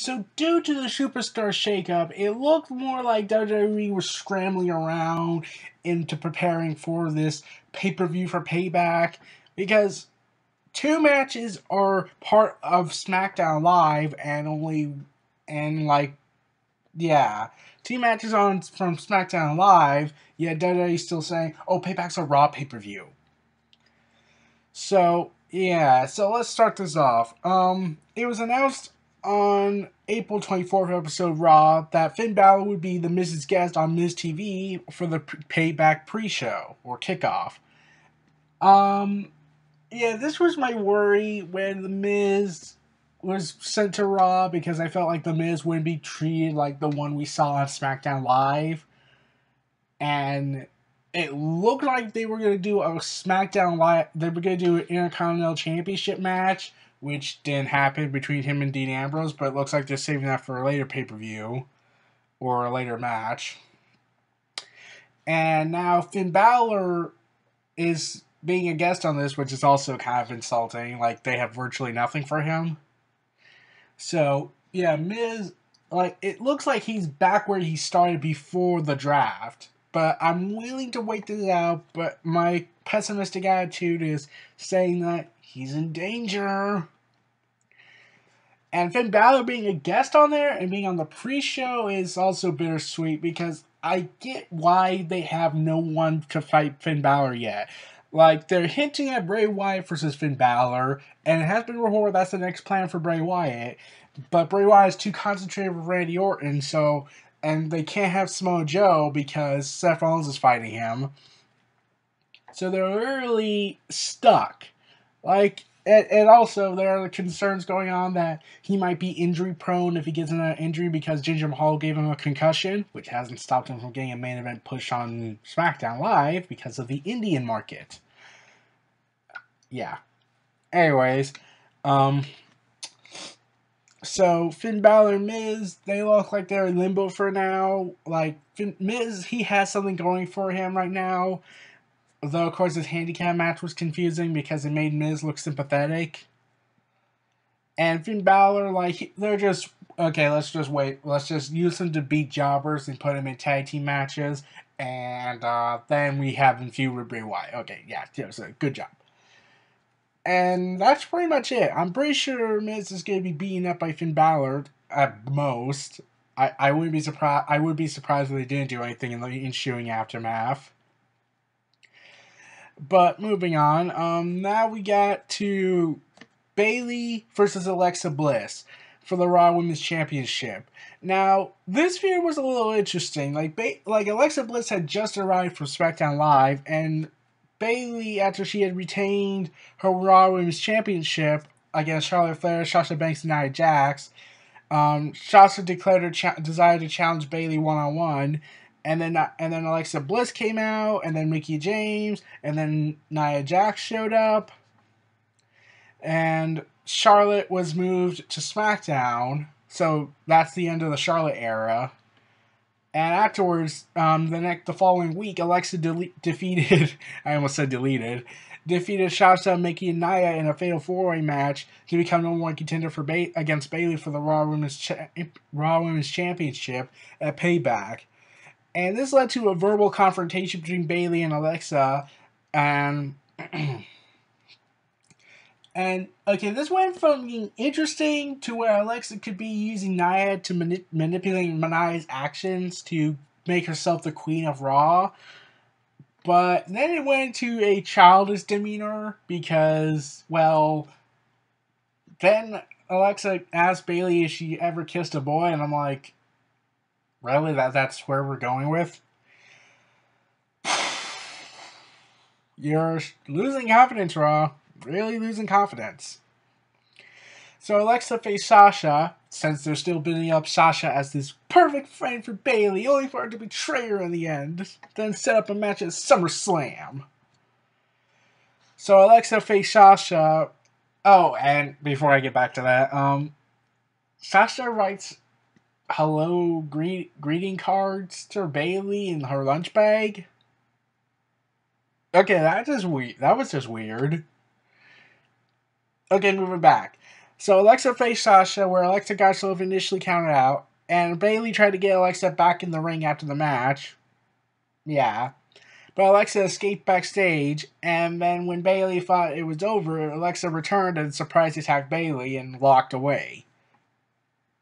So due to the superstar shakeup, it looked more like WWE was scrambling around into preparing for this pay-per-view for Payback because two matches are part of SmackDown Live and yeah, two matches on from SmackDown Live. Yet WWE's still saying, "Oh, Payback's a Raw pay-per-view." So yeah, so let's start this off. It was announced on April 24th episode Raw that Finn Balor would be the Miz's guest on Miz TV for the Payback pre-show or kickoff. Um, yeah, this was my worry when the Miz was sent to Raw because I felt like the Miz wouldn't be treated like the one we saw on SmackDown Live, and it looked like they were going to do a SmackDown Live. They were going to do an Intercontinental Championship match, which didn't happen between him and Dean Ambrose, but it looks like they're saving that for a later pay-per-view or a later match. And now Finn Balor is being a guest on this, which is also kind of insulting. Like, they have virtually nothing for him. So, yeah, Miz, like, it looks like he's back where he started before the draft. But I'm willing to wait this out, but my pessimistic attitude is saying that he's in danger. And Finn Balor being a guest on there and being on the pre-show is also bittersweet because I get why they have no one to fight Finn Balor yet. Like, they're hinting at Bray Wyatt versus Finn Balor, and it has been reported that's the next plan for Bray Wyatt. But Bray Wyatt is too concentrated with Randy Orton, and they can't have Samoa Joe because Seth Rollins is fighting him. So they're really stuck. And also there are concerns going on that he might be injury prone if he gets an injury because Jinder Mahal gave him a concussion, which hasn't stopped him from getting a main event push on SmackDown Live because of the Indian market. Yeah. Anyways, so Finn Balor and Miz, they look like they're in limbo for now. Like, Miz, he has something going for him right now. Though, of course, his handicap match was confusing because it made Miz look sympathetic. And Finn Balor, like, they're just, okay, let's just wait. Let's just use him to beat jobbers and put him in tag team matches. And then we have him feud with Bray Wyatt. Okay, yeah, so good job. And that's pretty much it. I'm pretty sure Miz is going to be beaten up by Finn Balor at most. I wouldn't be surprised. I would be surprised if they didn't do anything in the ensuing aftermath. But moving on, now we got to Bayley versus Alexa Bliss for the Raw Women's Championship. Now, this feud was a little interesting. Like Alexa Bliss had just arrived from SmackDown Live, and Bayley, after she had retained her Raw Women's Championship against Charlotte Flair, Sasha Banks, and Nia Jax, Sasha declared her desire to challenge Bayley one-on-one. And then Alexa Bliss came out, and then Mickie James, and then Nia Jax showed up. And Charlotte was moved to SmackDown, so that's the end of the Charlotte era. And afterwards, the following week, Alexa defeated, I almost said deleted, defeated Sasha, Mickie, and Nia in a Fatal 4-Way match to become number one contender for against Bayley for the Raw Women's Championship at Payback. And this led to a verbal confrontation between Bayley and Alexa, and okay, this went from being interesting to where Alexa could be using Nia to manipulate Nia's actions to make herself the queen of Raw. But then it went to a childish demeanor because, well, then Alexa asked Bayley if she ever kissed a boy, and I'm like, really? That's where we're going with? You're losing confidence, Raw. Really losing confidence. So Alexa faced Sasha, since they're still building up Sasha as this perfect friend for Bayley, only for her to betray her in the end. Then set up a match at SummerSlam. So Alexa faced Sasha. Oh, and before I get back to that, Sasha writes hello greeting cards to Bayley in her lunch bag. Okay, that was just weird. Okay, moving back. So Alexa faced Sasha, where Alexa got herself initially counted out, and Bayley tried to get Alexa back in the ring after the match. Yeah. But Alexa escaped backstage, and then when Bayley thought it was over, Alexa returned and surprise attacked Bayley and locked away.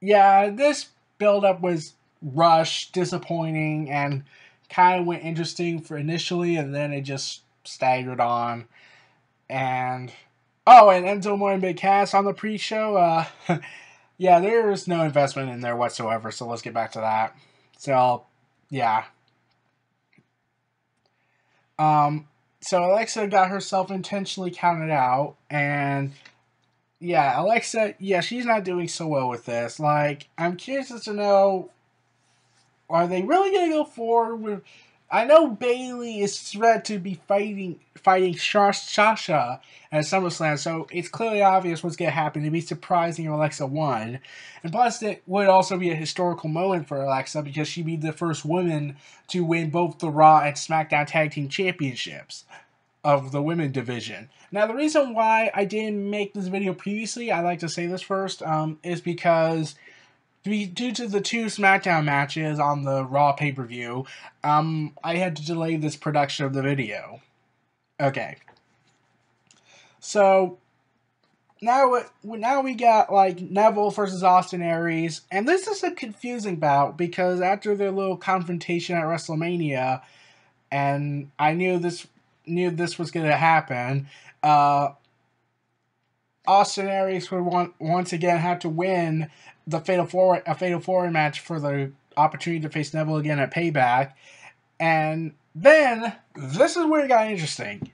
Yeah, this build-up was rushed, disappointing, and kind of went interesting for initially, and then it just staggered on. And and Enzo Amore and Big Cass on the pre-show. Yeah, there was no investment in there whatsoever. So let's get back to that. So, yeah. So Alexa got herself intentionally counted out, and yeah, Alexa, yeah, she's not doing so well with this. Like, I'm curious as to know, are they really gonna go forward with? I know Bayley is threatened to be fighting Sasha at SummerSlam, so it's clearly obvious what's gonna happen. It'd be surprising if Alexa won, and plus it would also be a historical moment for Alexa because she'd be the first woman to win both the Raw and SmackDown Tag Team Championships of the women division. Now, the reason why I didn't make this video previously, I like to say this first, is because due to the 2 SmackDown matches on the Raw pay-per-view, I had to delay this production of the video. Okay. So, now we got, like, Neville versus Austin Aries, and this is a confusing bout, because after their little confrontation at WrestleMania, and I knew this was going to happen, Austin Aries would once again have to win a Fatal 4-Way match for the opportunity to face Neville again at Payback. And then, this is where it got interesting.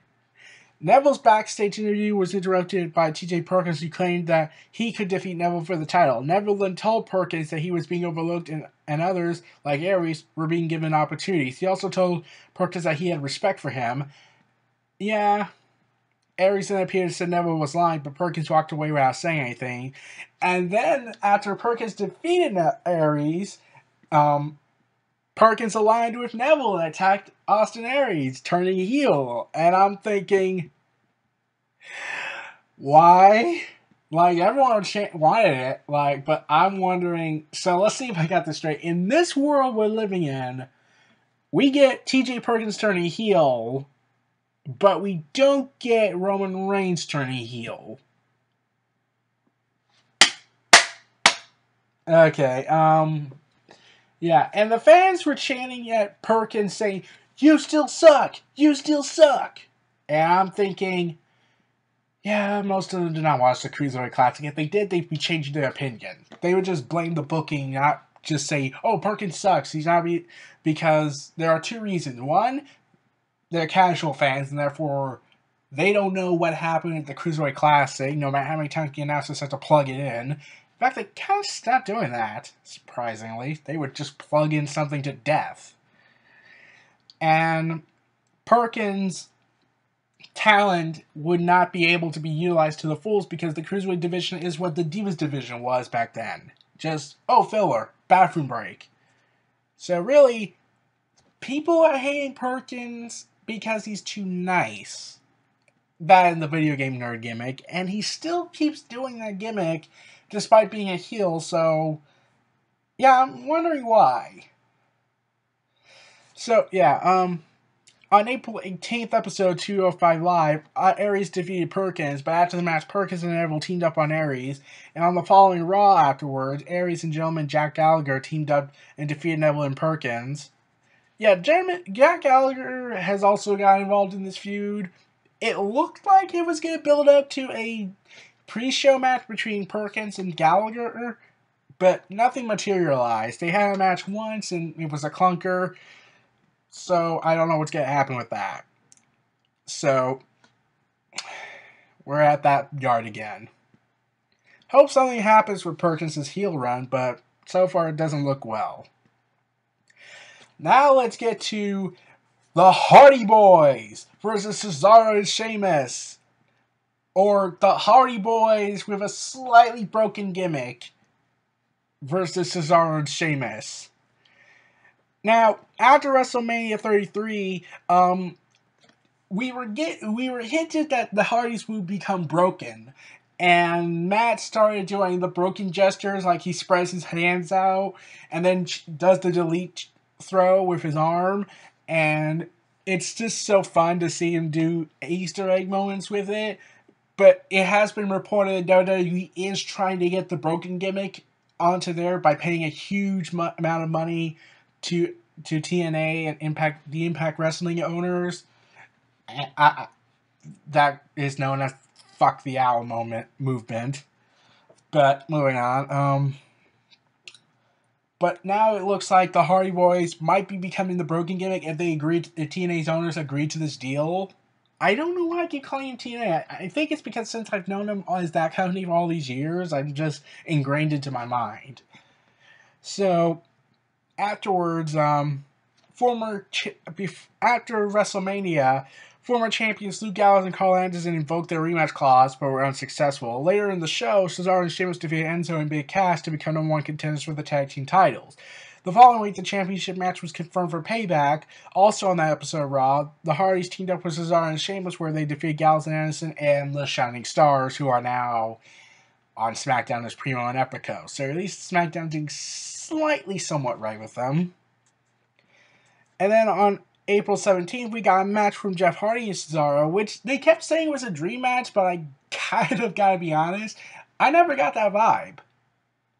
Neville's backstage interview was interrupted by TJ Perkins, who claimed that he could defeat Neville for the title. Neville then told Perkins that he was being overlooked and others, like Aries, were being given opportunities. He also told Perkins that he had respect for him. Yeah, Aries then appeared and said Neville was lying, but Perkins walked away without saying anything. And then, after Perkins defeated Aries, Perkins aligned with Neville and attacked Austin Aries, turning heel. And I'm thinking, why? Like, everyone wanted it, like, but I'm wondering, so let's see if I got this straight. In this world we're living in, we get TJ Perkins turning heel, but we don't get Roman Reigns turning heel. Okay, yeah, and the fans were chanting at Perkins saying, "You still suck! You still suck!" And I'm thinking, yeah, most of them did not watch the Cruiserweight Classic. If they did, they'd be changing their opinion. They would just blame the booking, not just say, "Oh, Perkins sucks. He's not," because there are 2 reasons. One, they're casual fans, and therefore they don't know what happened at the Cruiserweight Classic, no matter how many times the announcers have to plug it in. In fact, they kind of stopped doing that, surprisingly. They would just plug in something to death. And Perkins' talent would not be able to be utilized to the fullest because the Cruiserweight division is what the Divas division was back then. Just, filler, bathroom break. So really, people are hating Perkins because he's too nice. That and the video game nerd gimmick, and he still keeps doing that gimmick despite being a heel, so yeah, I'm wondering why. So, yeah, on April 18th, episode 205 Live, Aries defeated Perkins, but after the match, Perkins and Neville teamed up on Aries, and on the following Raw afterwards, Aries and gentleman Jack Gallagher teamed up and defeated Neville and Perkins. Yeah, Jack Gallagher has also got involved in this feud. It looked like it was going to build up to a pre-show match between Perkins and Gallagher, but nothing materialized. They had a match once, and it was a clunker, so I don't know what's going to happen with that. So, we're at that yard again. Hope something happens with Perkins' heel run, but so far it doesn't look well. Now let's get to the Hardy Boys versus Cesaro and Sheamus. Or the Hardy Boys with a slightly broken gimmick versus Cesaro and Sheamus. Now, after WrestleMania 33, we were hinted that the Hardys would become broken. And Matt started doing the broken gestures, like he spreads his hands out and then does the delete throw with his arm. And it's just so fun to see him do Easter egg moments with it. But it has been reported that WWE is trying to get the broken gimmick onto there by paying a huge amount of money to TNA and the Impact Wrestling owners. That is known as "fuck the owl" movement. But moving on. But now it looks like the Hardy Boys might be becoming the broken gimmick if TNA's owners agreed to this deal. I don't know why I keep calling him TNA. I think it's because since I've known him as that company for all these years, I'm just ingrained into my mind. So, afterwards, after WrestleMania, former champions Luke Gallows and Carl Anderson invoked their rematch clause, but were unsuccessful. Later in the show, Cesaro and Sheamus defeated Enzo and Big Cass to become #1 contenders for the tag team titles. The following week, the championship match was confirmed for Payback. Also on that episode of Raw, the Hardys teamed up with Cesaro and Sheamus, where they defeated Gallows and Anderson and the Shining Stars, who are now on SmackDown as Primo and Epico. So at least SmackDown doing slightly somewhat right with them. And then on April 17th, we got a match from Jeff Hardy and Cesaro, which they kept saying was a dream match, but I kind of gotta be honest, I never got that vibe.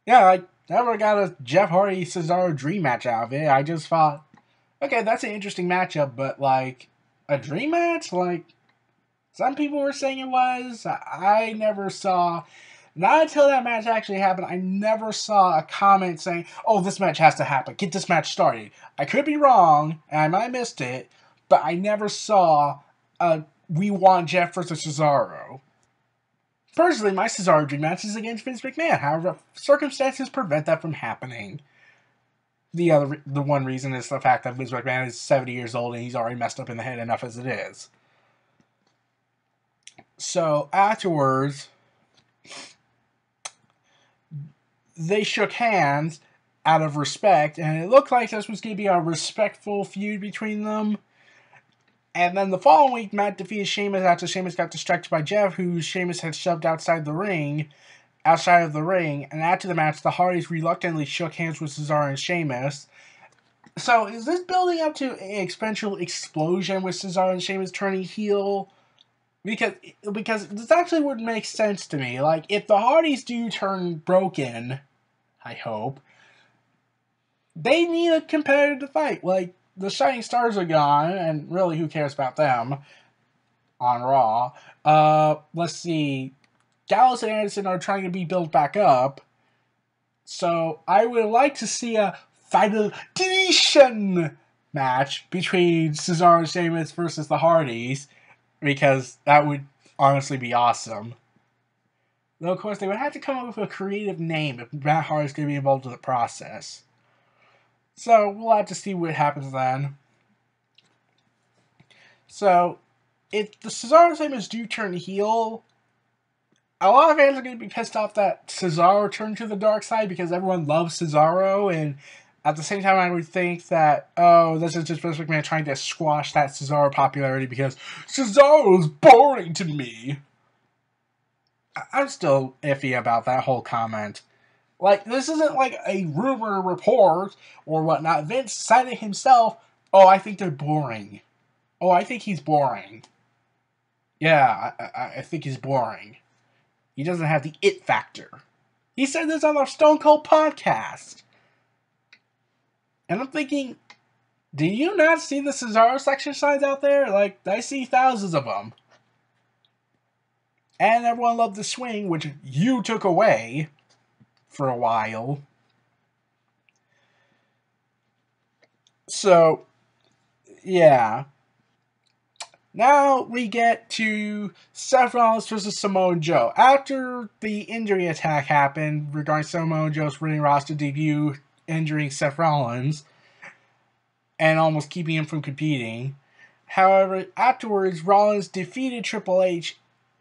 Yeah, I never got a Jeff Hardy Cesaro dream match out of it. I just thought, okay, that's an interesting matchup, but like a dream match? Like some people were saying it was. I never saw. Not until that match actually happened, I never saw a comment saying, oh, this match has to happen. Get this match started. I could be wrong, and I might have missed it, but I never saw a we want Jeff versus Cesaro. Personally, my Cesaro dream match is against Vince McMahon. However, circumstances prevent that from happening. The one reason is the fact that Vince McMahon is 70 years old and he's already messed up in the head enough as it is. So, afterwards, they shook hands out of respect, and it looked like this was going to be a respectful feud between them. And then the following week, Matt defeated Sheamus after Sheamus got distracted by Jeff, who Sheamus had shoved outside of the ring. And after the match, the Hardys reluctantly shook hands with Cesaro and Sheamus. So, is this building up to an eventual explosion with Cesaro and Sheamus turning heel? Because this actually would make sense to me. Like, if the Hardys do turn broken, I hope, they need a competitor to fight. Like, the Shining Stars are gone, and really, who cares about them on Raw? Let's see. Gallows and Anderson are trying to be built back up. So, I would like to see a Final Deletion match between Cesaro and Sheamus versus the Hardys, because that would honestly be awesome. Though, of course, they would have to come up with a creative name if Matt Hardy's going to be involved in the process. So, we'll have to see what happens then. So, if the Cesaro and Sheamus do turn heel, a lot of fans are going to be pissed off that Cesaro turned to the dark side because everyone loves Cesaro, and at the same time I would think that, oh, this is just Vince McMahon trying to squash that Cesaro popularity because Cesaro is boring to me. I'm still iffy about that whole comment. Like, this isn't like a rumor report or whatnot. Vince said it himself. Oh, I think they're boring. Oh, I think he's boring. Yeah, I think he's boring. He doesn't have the it factor. He said this on our Stone Cold podcast. And I'm thinking, do you not see the Cesaro section signs out there? Like, I see thousands of them. And everyone loved the swing, which you took away for a while. So, yeah. Now we get to Seth Rollins versus Samoa Joe. After the injury attack happened regarding Samoa Joe's ring roster debut, injuring Seth Rollins and almost keeping him from competing. However, afterwards, Rollins defeated Triple H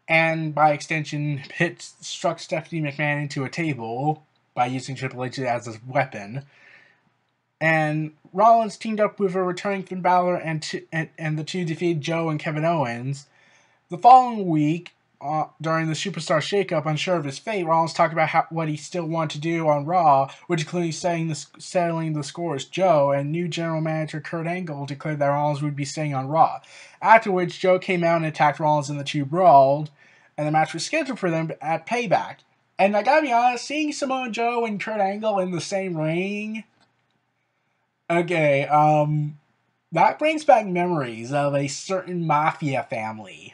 and, by extension, struck Stephanie McMahon into a table by using Triple H as a weapon. And Rollins teamed up with a returning Finn Balor and the two defeated Joe and Kevin Owens. The following week, during the Superstar Shakeup, unsure of his fate, Rollins talked about what he still wanted to do on Raw, which included settling the scores. Joe and new general manager Kurt Angle declared that Rollins would be staying on Raw. After which, Joe came out and attacked Rollins and the two brawled, and the match was scheduled for them at Payback. And I gotta be honest, seeing Samoa Joe and Kurt Angle in the same ring, okay, that brings back memories of a certain mafia family.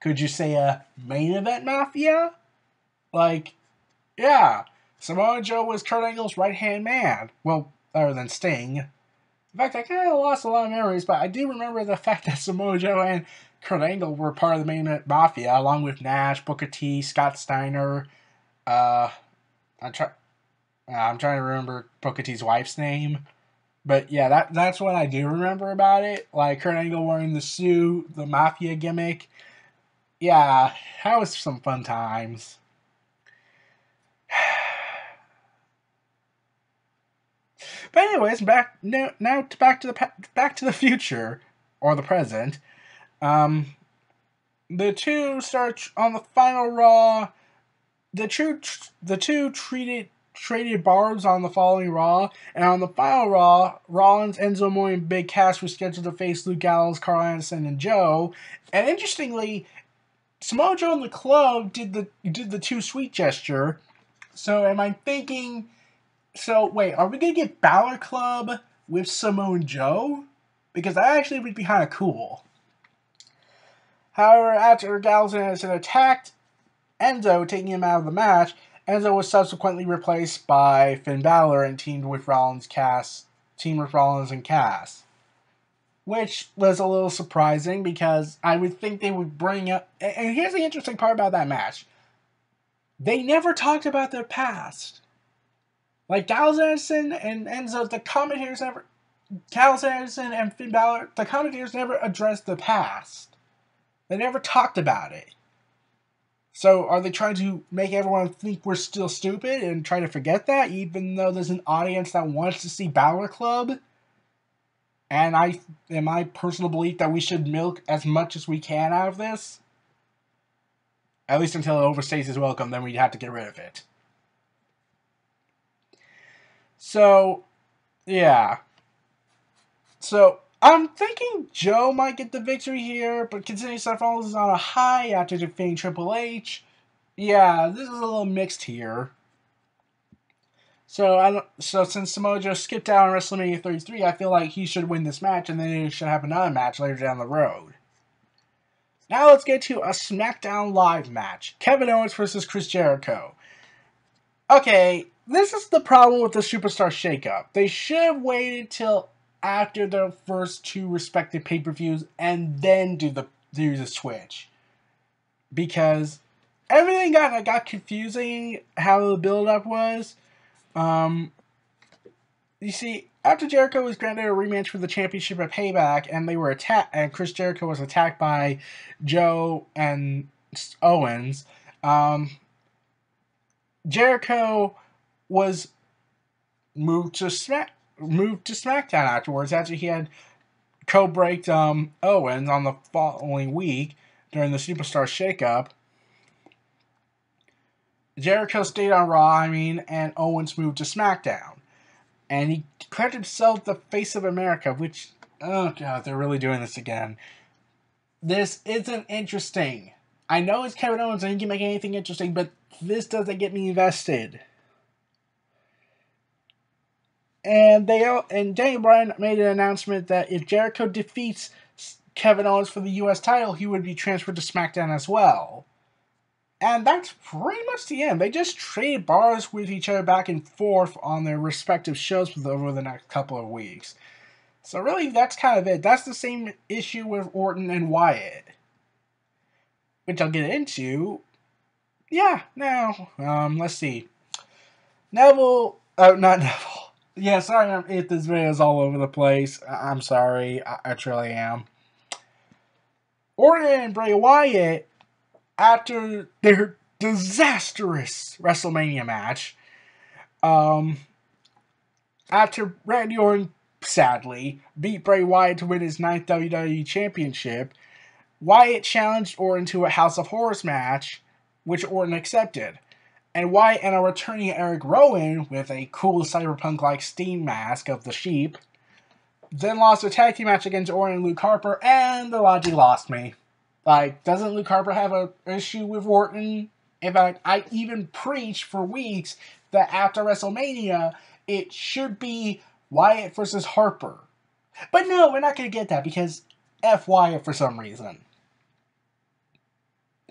Could you say a main event mafia? Like, yeah, Samoa Joe was Kurt Angle's right-hand man. Well, other than Sting. In fact, I kind of lost a lot of memories, but I do remember the fact that Samoa Joe and Kurt Angle were part of the main event mafia, along with Nash, Booker T, Scott Steiner. I'm trying to remember Booker T's wife's name. But yeah, that's what I do remember about it. Like Kurt Angle wearing the suit, the mafia gimmick. Yeah, that was some fun times. But anyways, back to the future or the present. The two start on the final Raw. The two traded barbs on the following Raw, and on the final Raw, Rollins, Enzo Amore, and Big Cass were scheduled to face Luke Gallows, Carl Anderson, and Joe. And interestingly, Samoa Joe and the Club did the too sweet gesture. So am I thinking? So wait, are we gonna get Balor Club with Samoa Joe? Because that actually would be kind of cool. However, after Gallows and Anderson attacked Enzo, taking him out of the match, Enzo was subsequently replaced by Finn Balor and teamed with Rollins and Cass. Which was a little surprising because I would think they would bring up... And here's the interesting part about that match. They never talked about their past. Like Gallows Anderson and Enzo, the commentators never... Gallows Anderson and Finn Balor, the commentators never addressed the past. They never talked about it. So are they trying to make everyone think we're still stupid and try to forget that, even though there's an audience that wants to see Balor Club? And in my personal belief that we should milk as much as we can out of this. At least until it overstays its welcome, then we'd have to get rid of it. So, yeah. So, I'm thinking Joe might get the victory here, but considering Seth Rollins is on a high after defeating Triple H, yeah, this is a little mixed here. So since Samoa Joe skipped out on WrestleMania 33, I feel like he should win this match, and then he should have another match later down the road. Now let's get to a SmackDown Live match. Kevin Owens versus Chris Jericho. Okay, this is the problem with the Superstar Shakeup. They should have waited till after their first two respective pay-per-views and then do the switch. Because everything got confusing how the build-up was. You see, after Jericho was granted a rematch for the championship at Payback, and they were attacked, and Chris Jericho was attacked by Joe and Owens, Jericho was moved to SmackDown afterwards after he had co-braked Owens on the following week during the Superstar Shakeup. Jericho stayed on Raw, and Owens moved to SmackDown. And he declared himself the face of America, which, oh god, they're really doing this again. This isn't interesting. I know it's Kevin Owens and he can make anything interesting, but this doesn't get me invested. And Daniel Bryan made an announcement that if Jericho defeats Kevin Owens for the U.S. title, he would be transferred to SmackDown as well. And that's pretty much the end. They just traded bars with each other back and forth on their respective shows over the next couple of weeks. So really, that's kind of it. That's the same issue with Orton and Wyatt, which I'll get into. Yeah, now, let's see. Not Neville. Yeah, sorry if this video is all over the place. I'm sorry. I truly am. Orton and Bray Wyatt, after their disastrous WrestleMania match, after Randy Orton, sadly, beat Bray Wyatt to win his 9th WWE Championship, Wyatt challenged Orton to a House of Horrors match, which Orton accepted. And Wyatt and a returning Eric Rowan with a cool cyberpunk-like steam mask of the sheep then lost a tag team match against Orton and Luke Harper, and the logic lost me. Like, doesn't Luke Harper have an issue with Orton? In fact, I even preached for weeks that after WrestleMania, it should be Wyatt versus Harper. But no, we're not going to get that because F Wyatt for some reason.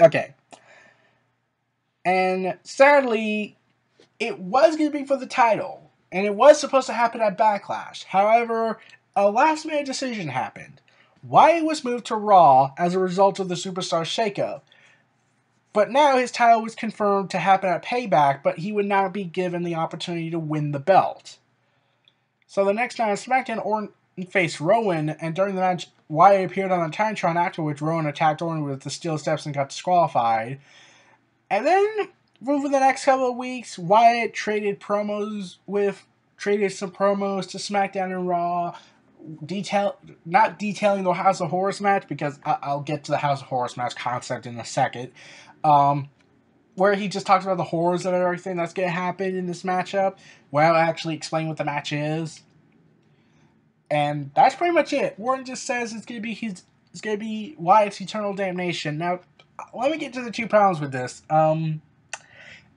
Okay. And sadly, it was going to be for the title. And it was supposed to happen at Backlash. However, a last-minute decision happened. Wyatt was moved to Raw as a result of the Superstar shakeup. But now his title was confirmed to happen at Payback, but he would not be given the opportunity to win the belt. So the next night on SmackDown, Orton faced Rowan, and during the match, Wyatt appeared on the Titantron, after which Rowan attacked Orton with the steel steps and got disqualified. And then, over the next couple of weeks, Wyatt traded some promos to SmackDown and Raw, not detailing the House of Horrors match, because I'll get to the House of Horrors match concept in a second, where he just talks about the horrors of everything that's going to happen in this matchup, without actually explaining what the match is. And that's pretty much it. Warren just says it's going to be Wyatt's Eternal Damnation. Now, let me get to the two problems with this.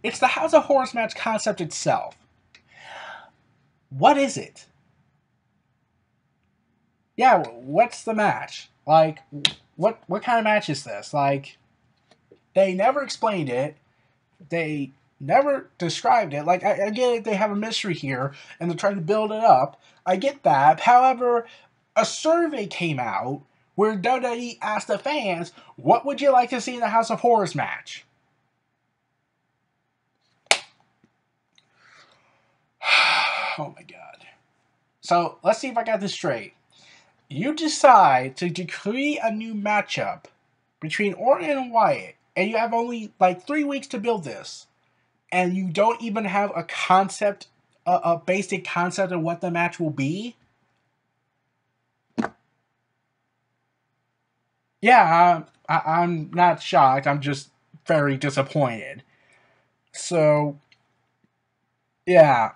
It's the House of Horrors match concept itself. What is it? Yeah, what's the match? Like, what kind of match is this? Like, they never explained it. They never described it. Like, I get it, they have a mystery here, and they're trying to build it up. I get that. However, a survey came out where WWE asked the fans, what would you like to see in the House of Horrors match? Oh my god. So, let's see if I got this straight. You decide to decree a new matchup between Orton and Wyatt, and you have only like 3 weeks to build this, and you don't even have a concept, a basic concept of what the match will be? Yeah, I'm not shocked. I'm just very disappointed. So, yeah.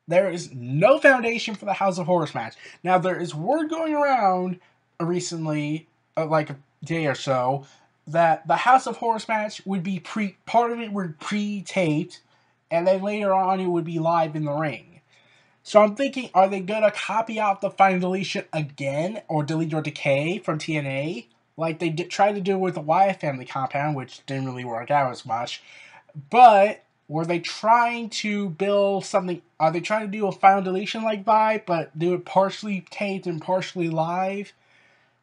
There is no foundation for the House of Horrors match. Now, there is word going around recently, like a day or so, that the House of Horrors match would be part of it would pre-taped, and then later on it would be live in the ring. So I'm thinking, are they going to copy out the Final Deletion again, or Delete or Decay from TNA? Like they tried to do with the Wyatt family compound, which didn't really work out as much. But were they trying to build something? Are they trying to do a Final Deletion-like vibe, but do it partially taped and partially live?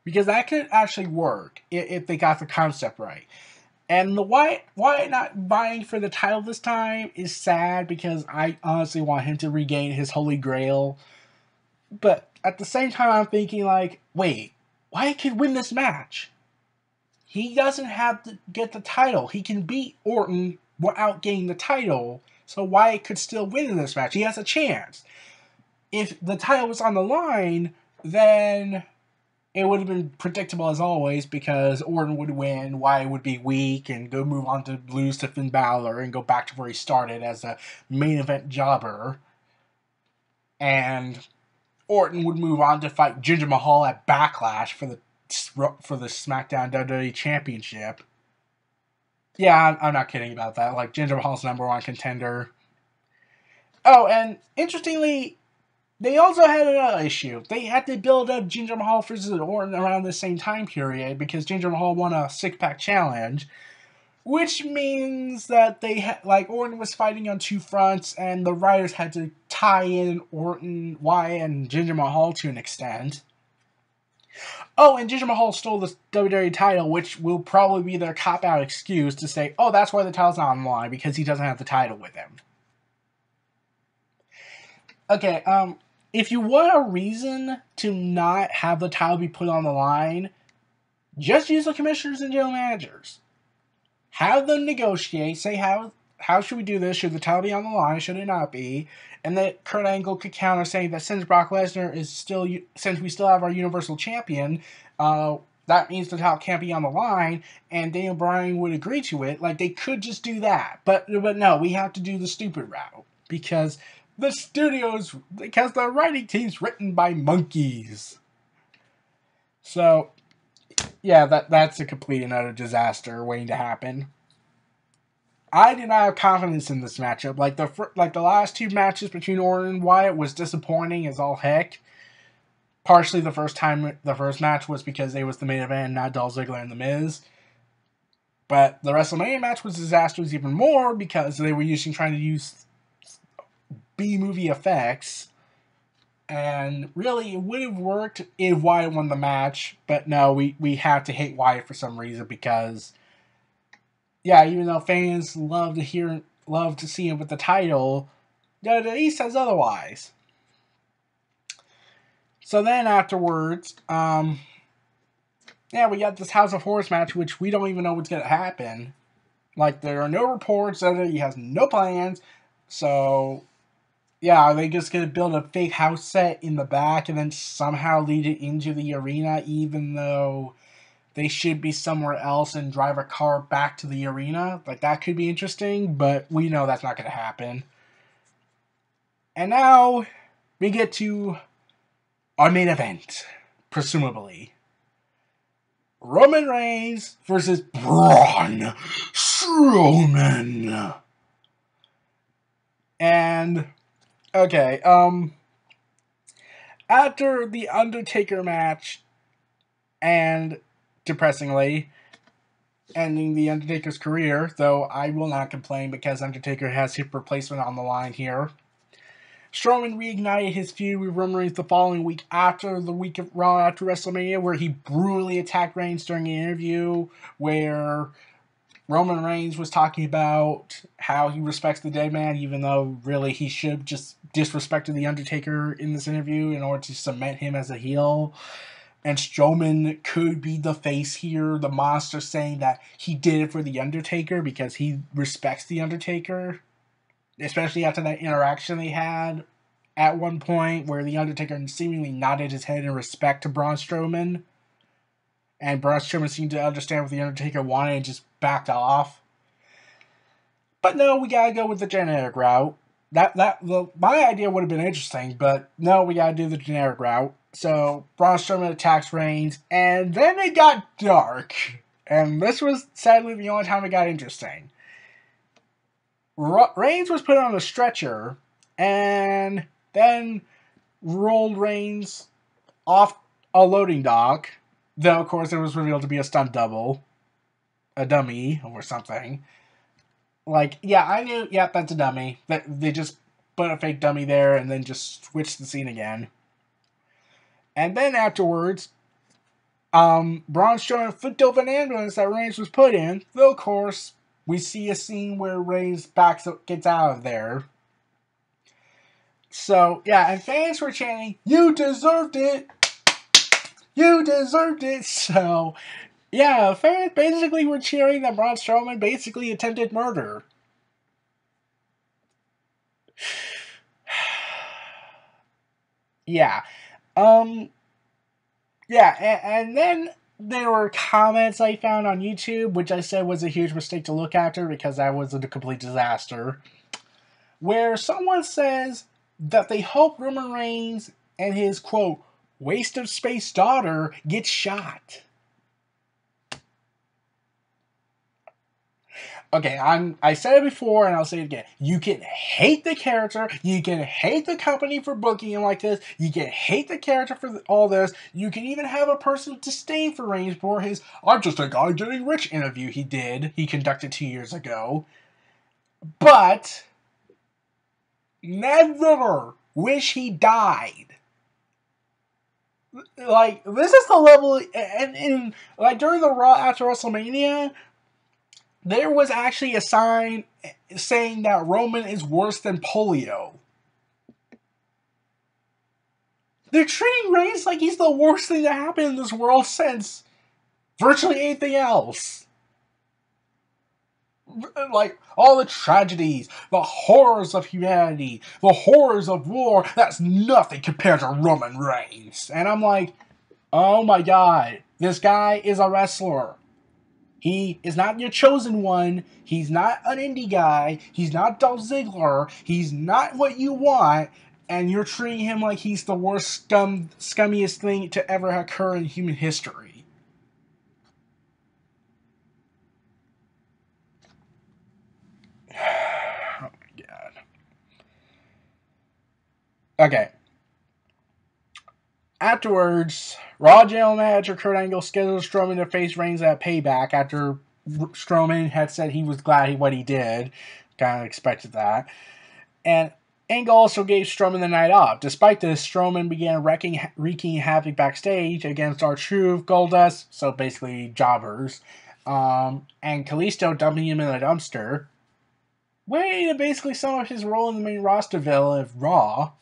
Because that could actually work if they got the concept right. And the Wyatt not vying for the title this time is sad, because I honestly want him to regain his holy grail. But at the same time, I'm thinking like, wait, Wyatt could win this match. He doesn't have to get the title. He can beat Orton without getting the title, so Wyatt could still win in this match. He has a chance. If the title was on the line, then it would have been predictable as always, because Orton would win, Wyatt would be weak, and go move on to lose to Finn Balor, and go back to where he started as a main event jobber. And Orton would move on to fight Jinder Mahal at Backlash for the SmackDown WWE Championship. Yeah, I'm not kidding about that. Like, Jinder Mahal's #1 contender. Oh, and interestingly, they also had another issue. They had to build up Jinder Mahal versus Orton around the same time period, because Jinder Mahal won a six-pack challenge, which means that Orton was fighting on two fronts, and the writers had to tie in Orton, Wyatt, and Jinder Mahal to an extent. Oh, and Jinder Mahal stole the WWE title, which will probably be their cop-out excuse to say, oh, that's why the title's not on the line, because he doesn't have the title with him. Okay, if you want a reason to not have the title be put on the line, just use the commissioners and general managers. Have them negotiate, say how should we do this? Should the title be on the line? Should it not be? And then Kurt Angle could counter saying that since Brock Lesnar is since we still have our Universal Champion, that means the title can't be on the line, and Daniel Bryan would agree to it. Like, they could just do that. But no, we have to do the stupid route. Because the writing team's written by monkeys. So, yeah, that's a complete and utter disaster waiting to happen. I did not have confidence in this matchup. Like the last two matches between Orton and Wyatt was disappointing as all heck. Partially the first match was because it was the main event, not Dolph Ziggler and The Miz. But the WrestleMania match was disastrous even more because they were trying to use B-movie effects. And really, it would have worked if Wyatt won the match. But no, we have to hate Wyatt for some reason because, yeah, even though fans love to see him with the title, WWE says otherwise. So then afterwards, we got this House of Horrors match, which we don't even know what's going to happen. Like, there are no reports, WWE has no plans, so, yeah, are they just going to build a fake house set in the back and then somehow lead it into the arena, even though they should be somewhere else and drive a car back to the arena? Like, that could be interesting, but we know that's not going to happen. And now, we get to our main event, presumably. Roman Reigns versus Braun Strowman. And, okay, after the Undertaker match, and depressingly, ending the Undertaker's career, though I will not complain because Undertaker has hip replacement on the line here. Strowman reignited his feud with Roman Reigns the following week after the week of Raw after WrestleMania, where he brutally attacked Reigns during an interview where Roman Reigns was talking about how he respects the dead man, even though really he should just disrespect the Undertaker in this interview in order to cement him as a heel. And Strowman could be the face here, the monster, saying that he did it for the Undertaker because he respects the Undertaker. Especially after that interaction they had at one point where the Undertaker seemingly nodded his head in respect to Braun Strowman. And Braun Strowman seemed to understand what the Undertaker wanted and just backed off. But no, we gotta go with the generic route. My idea would have been interesting, but no, we gotta do the generic route. So Braun Strowman attacks Reigns, and then it got dark. And this was sadly the only time it got interesting. Reigns was put on a stretcher and then rolled Reigns off a loading dock. Though, of course, it was revealed to be a stunt double. A dummy or something. Like, yeah, I knew, yeah, that's a dummy. They just put a fake dummy there and then just switched the scene again. And then afterwards, Braun Strowman flipped over an ambulance that Reigns was put in. Though, of course, we see a scene where Reigns gets out of there. So, yeah, and fans were chanting, "You deserved it! You deserved it!" So, yeah, fans basically were cheering that Braun Strowman basically attempted murder. Yeah. Yeah, and then there were comments I found on YouTube, which I said was a huge mistake to look after because that was a complete disaster, where someone says that they hope Roman Reigns and his, quote, waste of space daughter gets shot. Okay, I said it before and I'll say it again. You can hate the character, you can hate the company for booking him like this, you can hate the character for all this, you can even have a personal disdain for Reigns for his "I'm just a guy getting rich" interview he conducted 2 years ago. But never wish he died. Like, this is the level, and like during the Raw after WrestleMania, there was actually a sign saying that Roman is worse than polio. They're treating Reigns like he's the worst thing to happen in this world since virtually anything else. Like, all the tragedies, the horrors of humanity, the horrors of war, that's nothing compared to Roman Reigns. And I'm like, oh my god, This guy is a wrestler. He is not your chosen one. He's not an indie guy. He's not Dolph Ziggler. He's not what you want. And you're treating him like he's the worst scummiest thing to ever occur in human history. Oh my god. Okay. Afterwards, Raw General Manager Kurt Angle scheduled Strowman to face Reigns at Payback after Strowman had said he was glad what he did. Kind of expected that. And Angle also gave Strowman the night off. Despite this, Strowman began wreaking havoc backstage against R-Truth, Goldust, so basically jobbers, and Kalisto dumping him in a dumpster. Way to basically sum up his role in the main roster villain of Raw.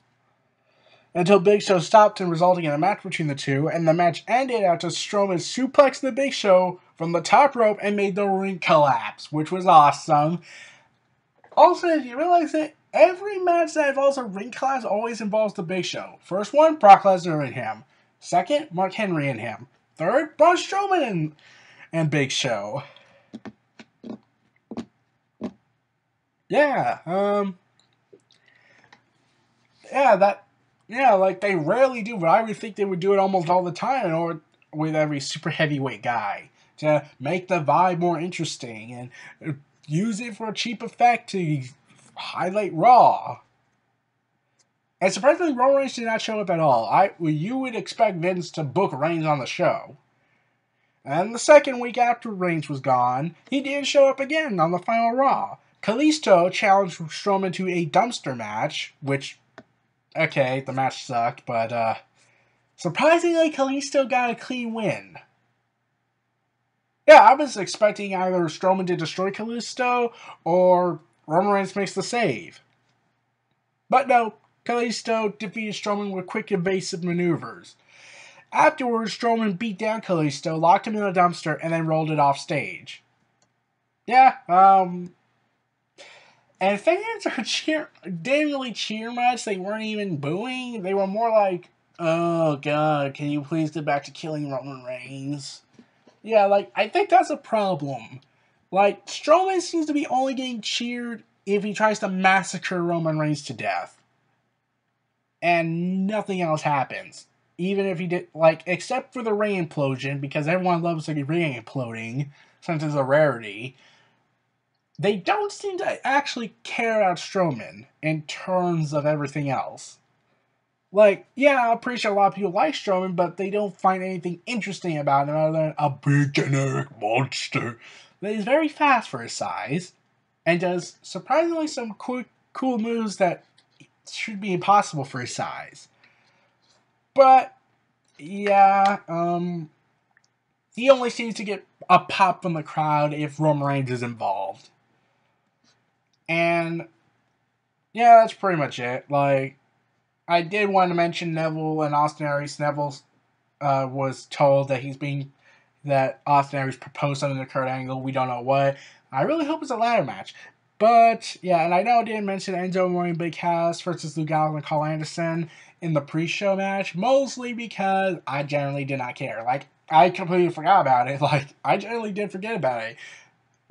Until Big Show stopped and resulting in a match between the two, and the match ended after Strowman suplexed the Big Show from the top rope and made the ring collapse, which was awesome. Also, if you realize that every match that involves a ring collapse always involves the Big Show. First one, Brock Lesnar and him. Second, Mark Henry and him. Third, Braun Strowman and Big Show. Like they rarely do, but I would think they would do it almost all the time, or with every super heavyweight guy to make the vibe more interesting and use it for a cheap effect to highlight Raw. And surprisingly, Roman Reigns did not show up at all. You would expect Vince to book Reigns on the show. And the second week after Reigns was gone, he did show up again on the final Raw. Kalisto challenged Strowman to a dumpster match, which, okay, the match sucked, but surprisingly, Kalisto got a clean win. Yeah, I was expecting either Strowman to destroy Kalisto or Roman Reigns makes the save. But no, Kalisto defeated Strowman with quick evasive maneuvers. Afterwards, Strowman beat down Kalisto, locked him in a dumpster, and then rolled it off stage. Yeah, and fans didn't really cheer much. They weren't even booing. They were more like, oh god, can you please get back to killing Roman Reigns? Yeah, like, I think that's a problem. Like, Strowman seems to be only getting cheered if he tries to massacre Roman Reigns to death. And nothing else happens. Even if he did, like, except for the ring implosion, because everyone loves the ring imploding, since it's a rarity. They don't seem to actually care about Strowman in terms of everything else. Like, yeah, I'm pretty sure a lot of people like Strowman, but they don't find anything interesting about him other than a big generic monster that is very fast for his size and does surprisingly some cool moves that should be impossible for his size. But, yeah, he only seems to get a pop from the crowd if Roman Reigns is involved. And, yeah, that's pretty much it. Like, I did want to mention Neville and Austin Aries. Neville was told that Austin Aries proposed something to Kurt Angle. We don't know what. I really hope it's a ladder match. But, yeah, and I know I didn't mention Enzo Amore and Big Cass versus Luke Gallows and Carl Anderson in the pre-show match, mostly because I generally did not care. Like, I completely forgot about it. Like, I generally did forget about it.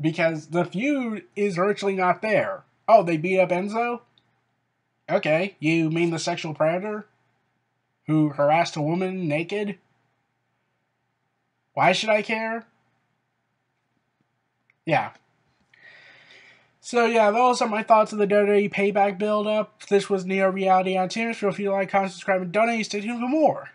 Because the feud is virtually not there. Oh, they beat up Enzo? Okay, you mean the sexual predator? Who harassed a woman naked? Why should I care? Yeah. So yeah, those are my thoughts of the WWE Payback build-up. This was Neo Reality on Tunes. Feel free to like, comment, subscribe, and donate. Stay tuned for more.